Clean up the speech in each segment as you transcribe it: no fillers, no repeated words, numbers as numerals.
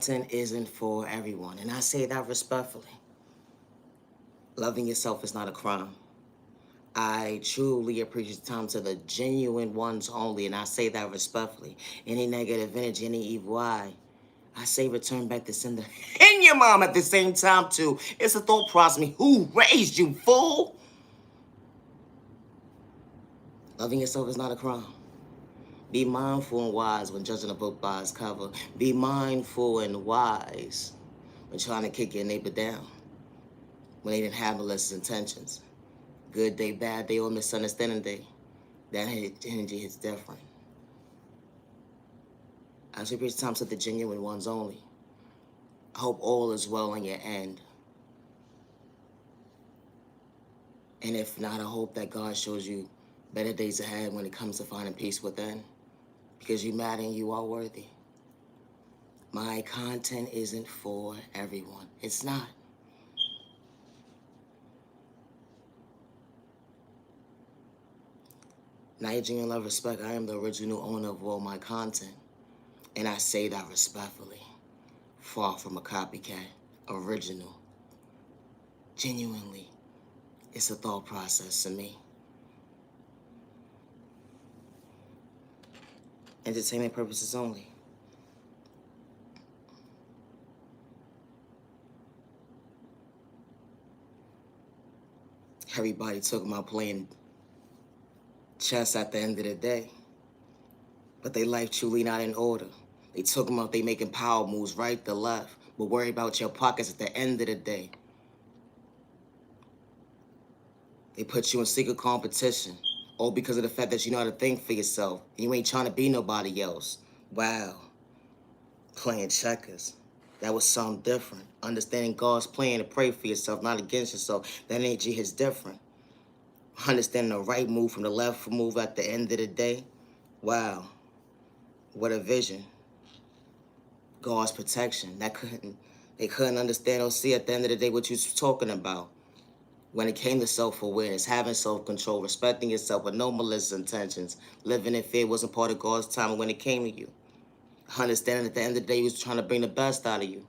Content isn't for everyone, and I say that respectfully. Loving yourself is not a crime. I truly appreciate time to the genuine ones only, and I say that respectfully. Any negative energy, any evil eye, I say return back to sender and your mom at the same time too. It's a thought process. Me, who raised you, fool? Loving yourself is not a crime. Be mindful and wise when judging a book by its cover. Be mindful and wise when trying to kick your neighbor down when they didn't have malicious intentions. Good day, bad day, or misunderstanding day. That energy hits different. I should preach time to the genuine ones only. I hope all is well on your end. And if not, I hope that God shows you better days ahead when it comes to finding peace within. Because you matter and you are worthy. My content isn't for everyone. It's not. Niyah Genuine Love Respect, I am the original owner of all my content. And I say that respectfully. Far from a copycat. Original. Genuinely. It's a thought process to me. Entertainment purposes only. Everybody talking about playing chess at the end of the day. But they life truly not in order. They talking about they making power moves right to left. But worry about your pockets at the end of the day. They put you in secret competition. All because of the fact that you know how to think for yourself. And you ain't trying to be nobody else. Wow. Playing checkers. That was something different. Understanding God's plan to pray for yourself, not against yourself. That energy is different. Understanding the right move from the left move at the end of the day. Wow. What a vision. God's protection. They couldn't understand or see at the end of the day what you was talking about. When it came to self-awareness, having self-control, respecting yourself with no malicious intentions, living in fear wasn't part of God's time when it came to you. Understanding at the end of the day, he was trying to bring the best out of you.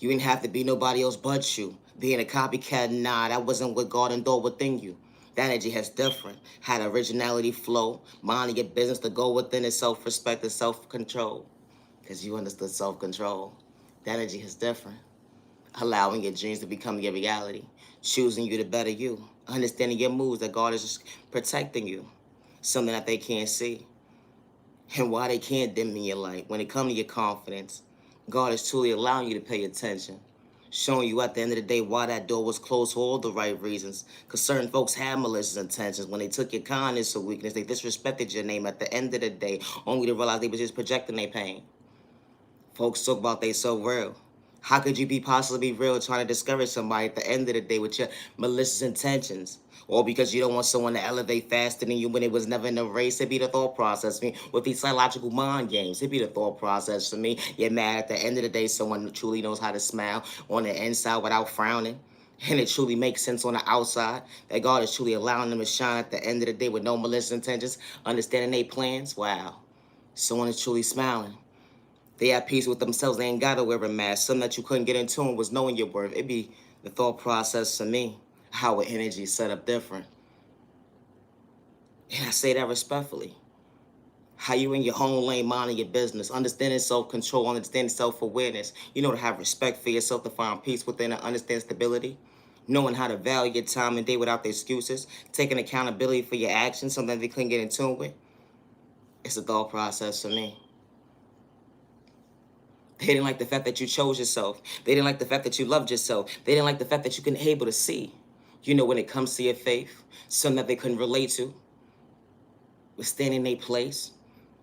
You didn't have to be nobody else but you. Being a copycat, nah, that wasn't what God endured within you. That energy has different. Had originality, flow, minding your business to go within it, self-respect and self-control. Because you understood self-control. That energy is different. Allowing your dreams to become your reality. Choosing you to better you. Understanding your moves, that God is just protecting you. Something that they can't see. And why they can't dim in your light. When it comes to your confidence, God is truly allowing you to pay attention. Showing you at the end of the day why that door was closed for all the right reasons. Because certain folks had malicious intentions. When they took your kindness or weakness, they disrespected your name at the end of the day, only to realize they were just projecting their pain. Folks talk about they so real. How could you be possibly real trying to discourage somebody at the end of the day with your malicious intentions? Or because you don't want someone to elevate faster than you when it was never in a race? It'd be the thought process for me. With these psychological mind games, it'd be the thought process for me. You're mad at the end of the day, someone truly knows how to smile on the inside without frowning. And it truly makes sense on the outside that God is truly allowing them to shine at the end of the day with no malicious intentions, understanding their plans. Wow. Someone is truly smiling. They at peace with themselves. They ain't got to wear a mask. Something that you couldn't get in tune was knowing your worth. It'd be the thought process for me, how an energy is set up different. And I say that respectfully. How you in your own lane, minding your business, understanding self-control, understanding self-awareness. You know, to have respect for yourself, to find peace within and understand stability. Knowing how to value your time and day without the excuses. Taking accountability for your actions, something they couldn't get in tune with. It's a thought process for me. They didn't like the fact that you chose yourself. They didn't like the fact that you loved yourself. They didn't like the fact that you couldn't able to see. You know, when it comes to your faith, something that they couldn't relate to, was standing in their place.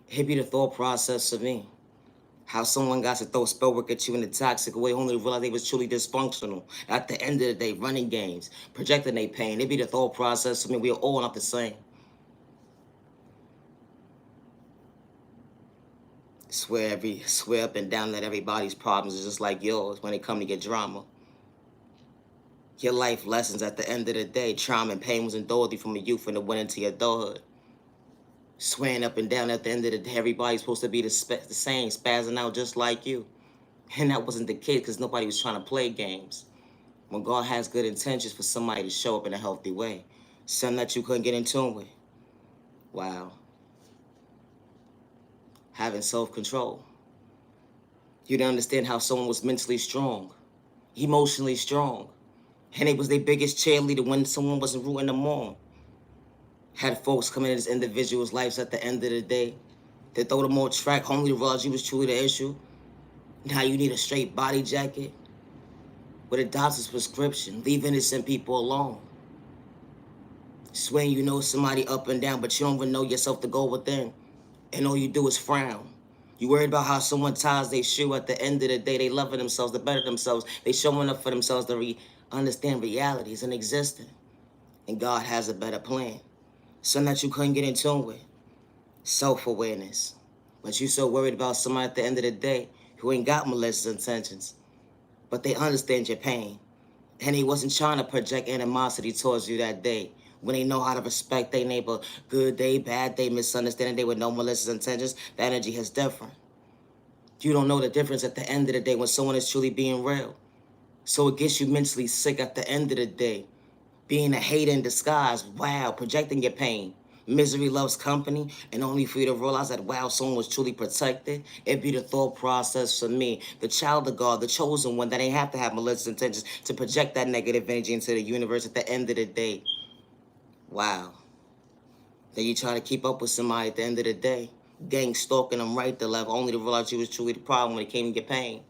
It'd be the thought process of me. How someone got to throw spell work at you in a toxic way, only to realize they was truly dysfunctional. At the end of the day, running games, projecting their pain. It'd be the thought process of me. We're all not the same. Swear up and down that everybody's problems is just like yours when it come to your drama. Your life lessons at the end of the day, trauma and pain was endured from a youth and it went into your adulthood. Swearing up and down at the end of the day, everybody's supposed to be the same, spazzing out just like you. And that wasn't the case because nobody was trying to play games. When God has good intentions for somebody to show up in a healthy way, something that you couldn't get in tune with. Wow. Having self-control. You didn't understand how someone was mentally strong, emotionally strong, and it was their biggest cheerleader when someone wasn't rooting them on. Had folks coming in as individuals' lives at the end of the day. They throw them on track, only to realize you was truly the issue. Now you need a straight body jacket with a doctor's prescription, leave innocent people alone. Swearing you know somebody up and down, but you don't even know yourself to go within. And all you do is frown. You worried about how someone ties their shoe. At the end of the day, they loving themselves, they better themselves. They showing up for themselves to understand realities and existing. And God has a better plan. Something that you couldn't get in tune with. Self-awareness. But you so worried about somebody at the end of the day who ain't got malicious intentions. But they understand your pain. And he wasn't trying to project animosity towards you that day. When they know how to respect their neighbor, good day, bad day, misunderstanding day with no malicious intentions, the energy is different. You don't know the difference at the end of the day when someone is truly being real. So it gets you mentally sick at the end of the day. Being a hater in disguise, wow, projecting your pain. Misery loves company, and only for you to realize that, wow, someone was truly protected. It'd be the thought process for me, the child of God, the chosen one, that ain't have to have malicious intentions to project that negative energy into the universe at the end of the day. Wow. Then you try to keep up with somebody at the end of the day, gang stalking them right to left, only to realize you was truly the problem when it came to your pain.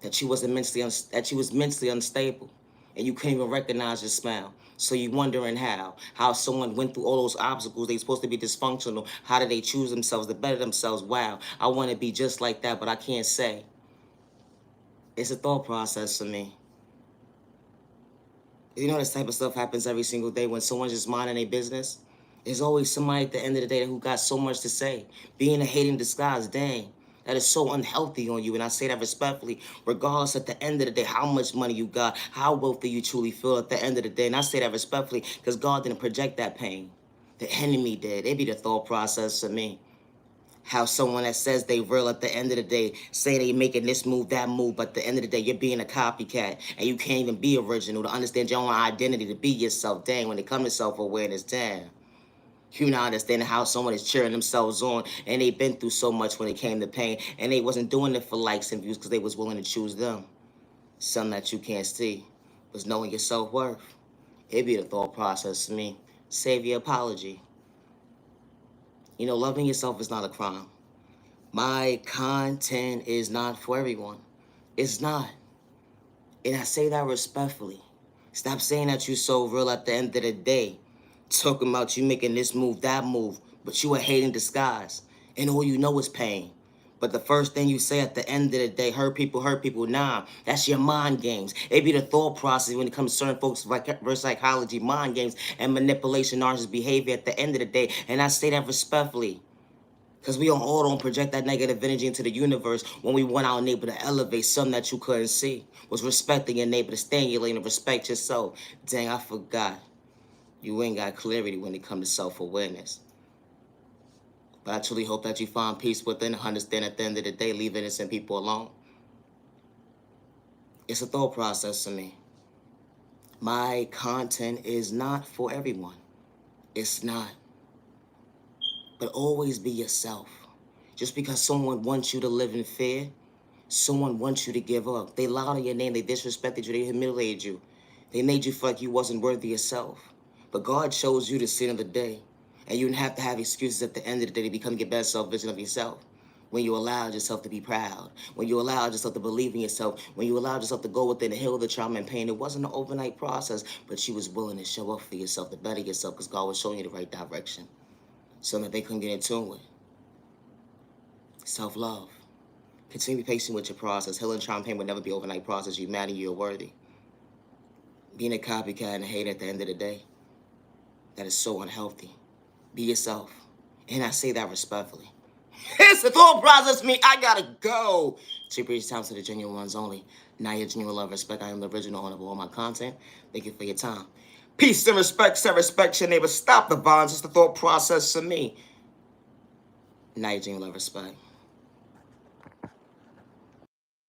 That you was mentally unstable, and you couldn't even recognize your smile. So you wondering how someone went through all those obstacles. They supposed to be dysfunctional. How did they choose themselves to better themselves? Wow, I want to be just like that, but I can't say. It's a thought process for me. You know, this type of stuff happens every single day when someone's just minding their business. There's always somebody at the end of the day who got so much to say. Being a hate in disguise, dang. That is so unhealthy on you, and I say that respectfully, regardless at the end of the day, how much money you got, how wealthy you truly feel at the end of the day, and I say that respectfully because God didn't project that pain. The enemy did. It'd be the thought process for me. How someone that says they real at the end of the day, say they making this move, that move, but at the end of the day, you're being a copycat, and you can't even be original to understand your own identity, to be yourself. Dang, when it comes to self-awareness, damn. You not understanding how someone is cheering themselves on, and they've been through so much when it came to pain, and they wasn't doing it for likes and views because they was willing to choose them. Something that you can't see was knowing your self-worth. It'd be the thought process to me. Save your apology. You know, loving yourself is not a crime. My content is not for everyone. It's not. And I say that respectfully. Stop saying that you're so real at the end of the day. Talking about you making this move, that move, but you a hate in disguise. And all you know is pain. But the first thing you say at the end of the day, hurt people, nah, that's your mind games. It be the thought process when it comes to certain folks' reverse psychology, mind games, and manipulation, narcissist behavior at the end of the day. And I say that respectfully. Because we all don't project that negative energy into the universe when we went out and able to elevate something that you couldn't see. Was respecting your neighbor, to stay in your lane and respect yourself. Dang, I forgot. You ain't got clarity when it comes to self-awareness. But I truly hope that you find peace within and understand at the end of the day, leave innocent people alone. It's a thought process to me. My content is not for everyone. It's not. But always be yourself. Just because someone wants you to live in fear, someone wants you to give up. They lied on your name, they disrespected you, they humiliated you. They made you feel like you wasn't worthy of yourself. But God chose you to see another day. And you didn't have to have excuses at the end of the day to become your best self-vision of yourself. When you allowed yourself to be proud, when you allowed yourself to believe in yourself, when you allowed yourself to go within and heal the trauma and pain. It wasn't an overnight process, but you was willing to show up for yourself, to better yourself, because God was showing you the right direction. Something that they couldn't get in tune with. Self-love. Continue to be patient with your process. Healing trauma and pain would never be an overnight process. You're mad and you're worthy. Being a copycat and a hater at the end of the day, that is so unhealthy. Be yourself. And I say that respectfully. It's the thought process me. I gotta go. Cheap reach time to the genuine ones only. Niyah Genuine Love Respect. I am the original owner of all my content. Thank you for your time. Peace and respect. Say respect your neighbor. Stop the violence. It's the thought process for me. Niyah Genuine Love Respect.